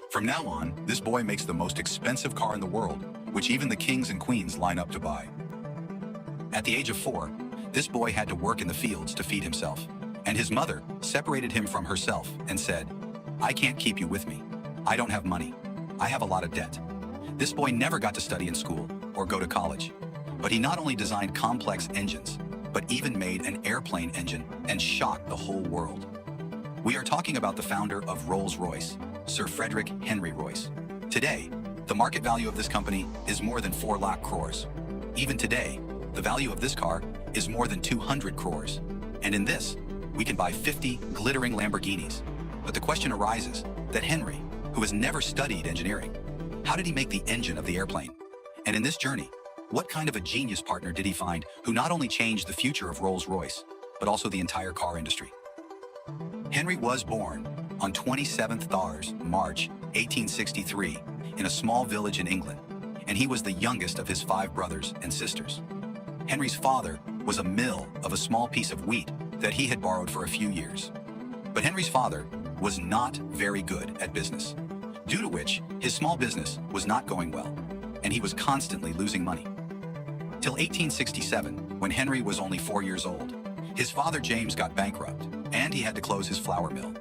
From now on, this boy makes the most expensive car in the world, which even the kings and queens line up to buy. At the age of 4, this boy had to work in the fields to feed himself, and his mother separated him from herself and said, "I can't keep you with me. I don't have money. I have a lot of debt." This boy never got to study in school or go to college, but he not only designed complex engines, but even made an airplane engine and shocked the whole world. We are talking about the founder of Rolls Royce, Sir Frederick Henry Royce. Today, the market value of this company is more than 4 lakh crores. Even today, the value of this car is more than 200 crores. And in this, we can buy 50 glittering Lamborghinis. But the question arises that Henry, who has never studied engineering, how did he make the engine of the airplane? And in this journey, what kind of a genius partner did he find who not only changed the future of Rolls-Royce, but also the entire car industry? Henry was born on 27th March 1863 in a small village in England, and he was the youngest of his 5 brothers and sisters. Henry's father was a mill of a small piece of wheat that he had borrowed for a few years. But Henry's father was not very good at business, due to which his small business was not going well, and he was constantly losing money. Till 1867, when Henry was only 4 years old, his father James got bankrupt, and he had to close his flour mill.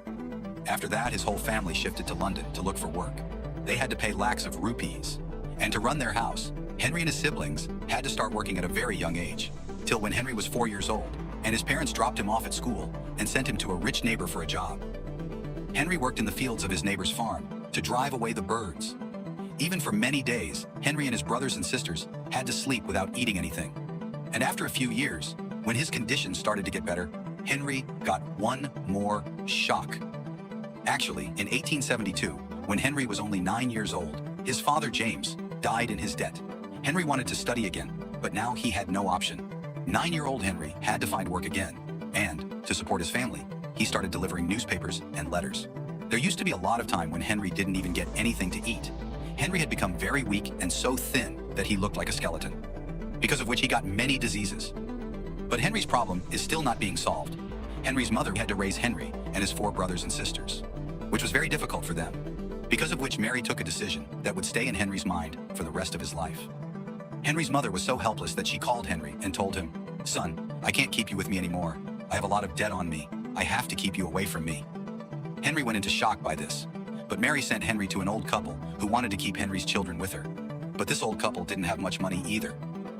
After that, his whole family shifted to London to look for work. They had to pay lakhs of rupees, and to run their house, Henry and his siblings had to start working at a very young age, till when Henry was 4 years old, and his parents dropped him off at school and sent him to a rich neighbor for a job. Henry worked in the fields of his neighbor's farm to drive away the birds. Even for many days, Henry and his brothers and sisters had to sleep without eating anything. And after a few years, when his condition started to get better, Henry got one more shock. Actually, in 1872, when Henry was only 9 years old, his father James died in his debt. Henry wanted to study again, but now he had no option. 9-year-old Henry had to find work again, and to support his family, he started delivering newspapers and letters. There used to be a lot of time when Henry didn't even get anything to eat. Henry had become very weak and so thin that he looked like a skeleton, because of which he got many diseases. But Henry's problem is still not being solved. Henry's mother had to raise Henry and his 4 brothers and sisters, which was very difficult for them, because of which Mary took a decision that would stay in Henry's mind for the rest of his life. Henry's mother was so helpless that she called Henry and told him, "Son, I can't keep you with me anymore. I have a lot of debt on me. I have to keep you away from me." Henry went into shock by this, but Mary sent Henry to an old couple who wanted to keep Henry's children with her. But this old couple didn't have much money either.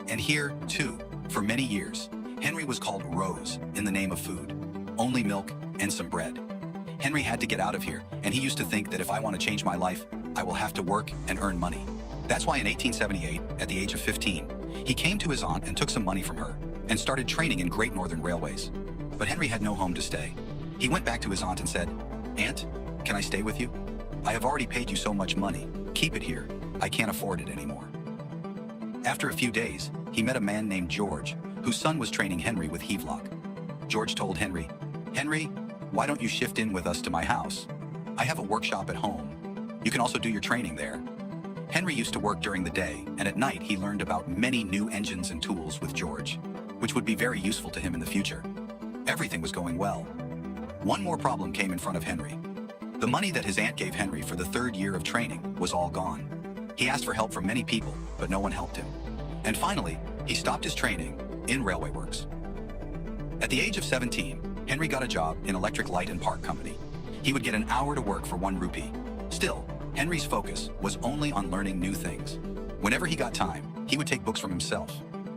And here, too, for many years, Henry was called Rose in the name of food, only milk and some bread. Henry had to get out of here, and he used to think that if I want to change my life, I will have to work and earn money. That's why in 1878, at the age of 15, he came to his aunt and took some money from her and started training in Great Northern Railways. But Henry had no home to stay. He went back to his aunt and said, "Aunt, can I stay with you? I have already paid you so much money. Keep it here. I can't afford it anymore." After a few days, he met a man named George, whose son was training Henry with hevelock. George told Henry, "Henry, why don't you shift in with us to my house? I have a workshop at home. You can also do your training there." Henry used to work during the day, and at night he learned about many new engines and tools with George, which would be very useful to him in the future. Everything was going well. One more problem came in front of Henry. The money that his aunt gave Henry for the 3rd year of training was all gone. He asked for help from many people, but no one helped him. And finally, he stopped his training in railway works. At the age of 17, Henry got a job in Electric Light and Park Company. He would get an hour to work for 1 rupee. Still, Henry's focus was only on learning new things. Whenever he got time, he would take books from himself.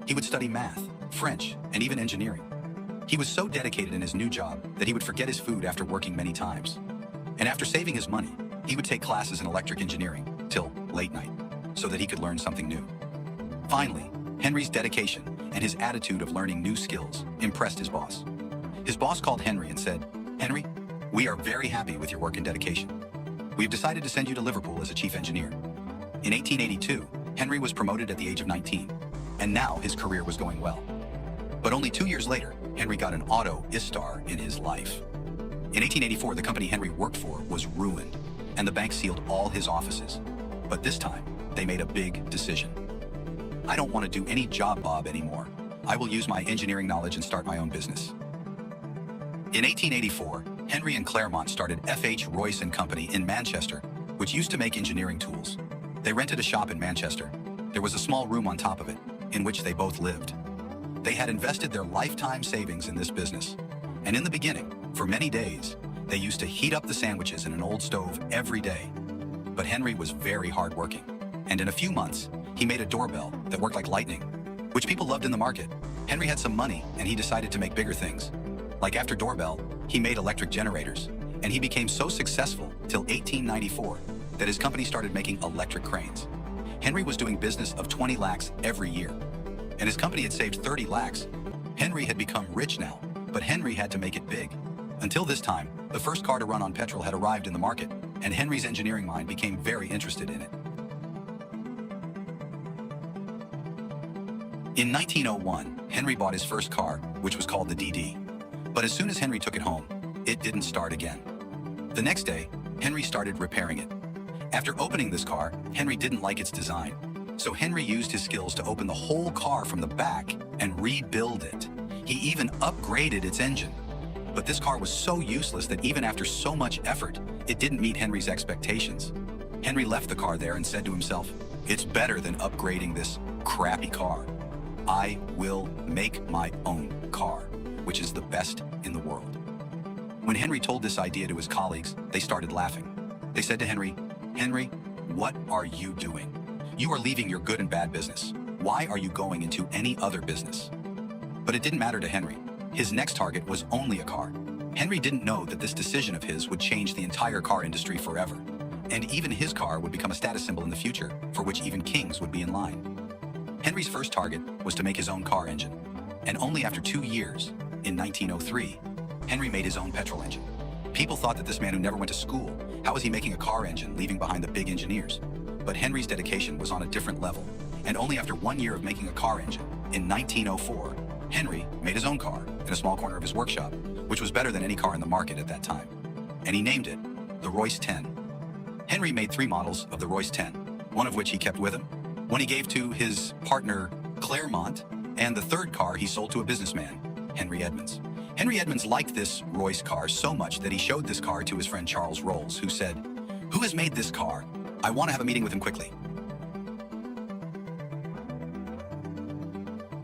He would study math, French, and even engineering. He was so dedicated in his new job that he would forget his food after working many times. And after saving his money, he would take classes in electric engineering till late night, so that he could learn something new. Finally, Henry's dedication and his attitude of learning new skills impressed his boss. His boss called Henry and said, "Henry, we are very happy with your work and dedication. We've decided to send you to Liverpool as a chief engineer." In 1882, Henry was promoted at the age of 19, and now his career was going well. But only 2 years later, Henry got an auto istar in his life. In 1884, the company Henry worked for was ruined, and the bank sealed all his offices. But this time, they made a big decision. "I don't want to do any job bob anymore. I will use my engineering knowledge and start my own business." In 1884, Henry and Claremont started F.H. Royce and Company in Manchester, which used to make engineering tools. They rented a shop in Manchester. There was a small room on top of it, in which they both lived. They had invested their lifetime savings in this business. And in the beginning, for many days, they used to heat up the sandwiches in an old stove every day. But Henry was very hardworking. And in a few months, he made a doorbell that worked like lightning, which people loved in the market. Henry had some money, and he decided to make bigger things. Like after doorbell, he made electric generators, and he became so successful till 1894 that his company started making electric cranes. Henry was doing business of 20 lakhs every year, and his company had saved 30 lakhs. Henry had become rich now, but Henry had to make it big. Until this time, the first car to run on petrol had arrived in the market, and Henry's engineering mind became very interested in it. In 1901, Henry bought his first car, which was called the DD. But as soon as Henry took it home, it didn't start again. The next day, Henry started repairing it. After opening this car, Henry didn't like its design. So Henry used his skills to open the whole car from the back and rebuild it. He even upgraded its engine. But this car was so useless that even after so much effort, it didn't meet Henry's expectations. Henry left the car there and said to himself, "It's better than upgrading this crappy car. I will make my own car, which is the best in the world." When Henry told this idea to his colleagues, they started laughing. They said to Henry, "Henry, what are you doing? You are leaving your good and bad business. Why are you going into any other business?" But it didn't matter to Henry. His next target was only a car. Henry didn't know that this decision of his would change the entire car industry forever. And even his car would become a status symbol in the future, for which even kings would be in line. Henry's first target was to make his own car engine. And only after 2 years, in 1903, Henry made his own petrol engine. People thought that this man who never went to school, how was he making a car engine, leaving behind the big engineers? But Henry's dedication was on a different level. And only after 1 year of making a car engine, in 1904, Henry made his own car in a small corner of his workshop, which was better than any car in the market at that time. And he named it the Royce 10. Henry made 3 models of the Royce 10, one of which he kept with him, one he gave to his partner Claremont, and the third car he sold to a businessman, Henry Edmunds. Henry Edmunds liked this Royce car so much that he showed this car to his friend Charles Rolls, who said, "Who has made this car? I want to have a meeting with him quickly."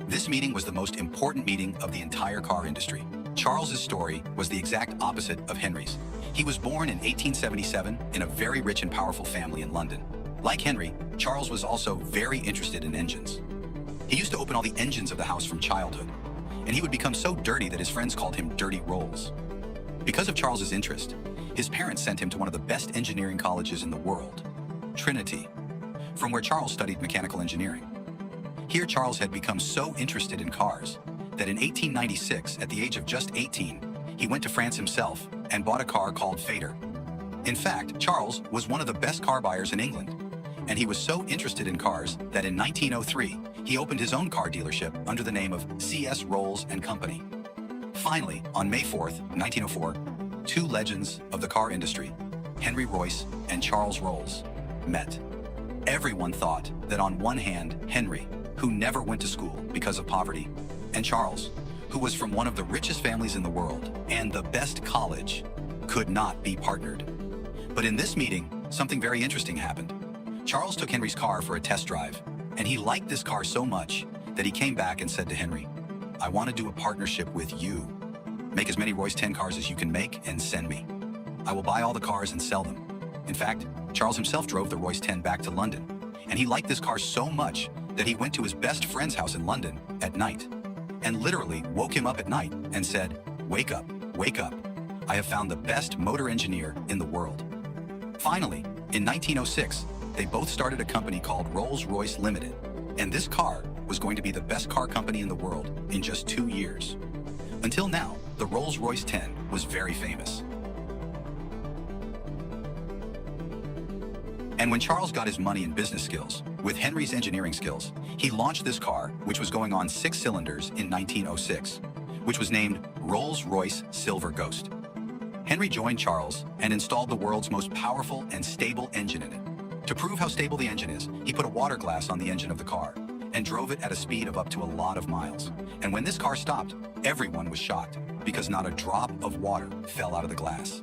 This meeting was the most important meeting of the entire car industry. Charles's story was the exact opposite of Henry's. He was born in 1877 in a very rich and powerful family in London. Like Henry, Charles was also very interested in engines. He used to open all the engines of the house from childhood, and he would become so dirty that his friends called him Dirty Rolls. Because of Charles's interest, his parents sent him to one of the best engineering colleges in the world, Trinity, from where Charles studied mechanical engineering. Here, Charles had become so interested in cars that in 1896, at the age of just 18, he went to France himself and bought a car called Fader. In fact, Charles was one of the best car buyers in England, and he was so interested in cars that in 1903, he opened his own car dealership under the name of C.S. Rolls and Company. Finally, on May 4th, 1904, 2 legends of the car industry, Henry Royce and Charles Rolls, met. Everyone thought that on one hand, Henry, who never went to school because of poverty, and Charles, who was from one of the richest families in the world and the best college, could not be partnered. But in this meeting, something very interesting happened. Charles took Henry's car for a test drive, and he liked this car so much that he came back and said to Henry, "I want to do a partnership with you. Make as many Royce 10 cars as you can make and send me. I will buy all the cars and sell them." In fact, Charles himself drove the Royce 10 back to London, and he liked this car so much that he went to his best friend's house in London at night and literally woke him up at night and said, wake up. I have found the best motor engineer in the world." Finally, in 1906, they both started a company called Rolls Royce Limited, and this car was going to be the best car company in the world in just 2 years. Until now, the Rolls Royce 10 was very famous. And when Charles got his money and business skills, with Henry's engineering skills, he launched this car, which was going on 6 cylinders in 1906, which was named Rolls Royce Silver Ghost. Henry joined Charles and installed the world's most powerful and stable engine in it. To prove how stable the engine is, he put a water glass on the engine of the car and drove it at a speed of up to a lot of miles. And when this car stopped, everyone was shocked because not a drop of water fell out of the glass.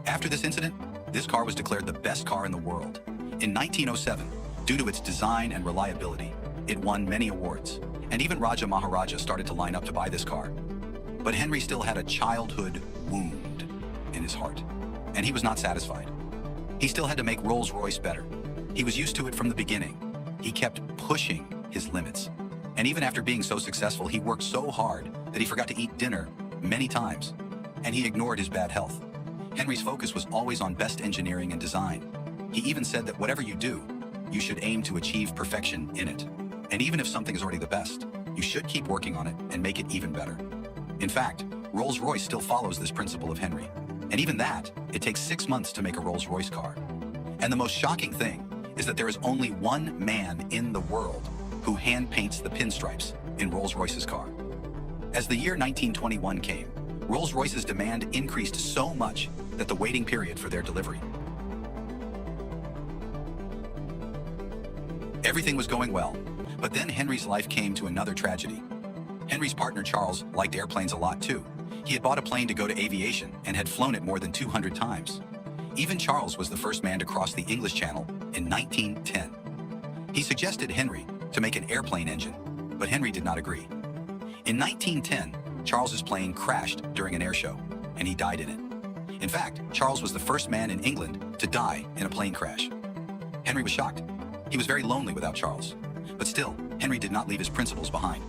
After this incident, This car was declared the best car in the world. In 1907, due to its design and reliability, it won many awards, and even Raja Maharaja started to line up to buy this car. But Henry still had a childhood wound in his heart, and he was not satisfied. He still had to make Rolls Royce better. He was used to it from the beginning. He kept pushing his limits. And even after being so successful, he worked so hard that he forgot to eat dinner many times, and he ignored his bad health. Henry's focus was always on best engineering and design. He even said that whatever you do, you should aim to achieve perfection in it. And even if something is already the best, you should keep working on it and make it even better. In fact, Rolls Royce still follows this principle of Henry. And even that, it takes 6 months to make a Rolls Royce car. And the most shocking thing is that there is only one man in the world who hand paints the pinstripes in Rolls Royce's car. As the year 1921 came, Rolls Royce's demand increased so much that the waiting period for their delivery. Everything was going well, but then Henry's life came to another tragedy. Henry's partner Charles liked airplanes a lot too. He had bought a plane to go to aviation and had flown it more than 200 times. Even Charles was the first man to cross the English Channel in 1910. He suggested Henry to make an airplane engine, but Henry did not agree. In 1910, Charles's plane crashed during an air show, and he died in it. In fact, Charles was the first man in England to die in a plane crash. Henry was shocked. He was very lonely without Charles. But still, Henry did not leave his principles behind.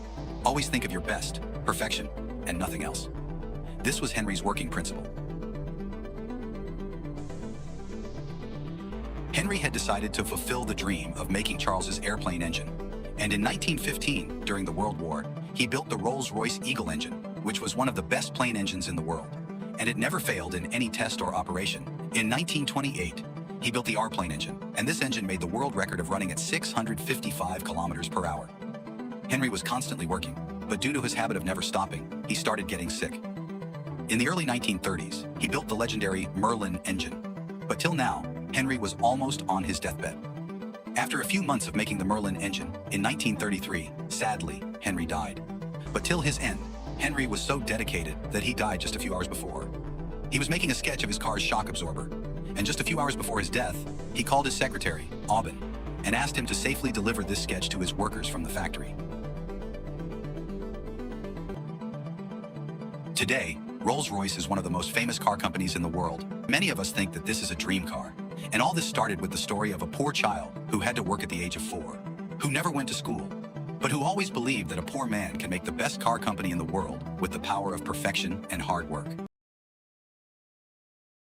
Always think of your best, perfection, and nothing else. This was Henry's working principle. Henry had decided to fulfill the dream of making Charles's airplane engine. And in 1915, during the World War, he built the Rolls Royce Eagle engine, which was one of the best plane engines in the world. And it never failed in any test or operation. In 1928, he built the R-plane engine, and this engine made the world record of running at 655 kilometers per hour. Henry was constantly working, but due to his habit of never stopping, he started getting sick. In the early 1930s, he built the legendary Merlin engine. But till now, Henry was almost on his deathbed. After a few months of making the Merlin engine, in 1933, sadly, Henry died. But till his end, Henry was so dedicated that he died just a few hours before. He was making a sketch of his car's shock absorber, and just a few hours before his death, he called his secretary, Aubin, and asked him to safely deliver this sketch to his workers from the factory. Today, Rolls-Royce is one of the most famous car companies in the world. Many of us think that this is a dream car. And all this started with the story of a poor child who had to work at the age of 4, who never went to school, but who always believed that a poor man can make the best car company in the world with the power of perfection and hard work.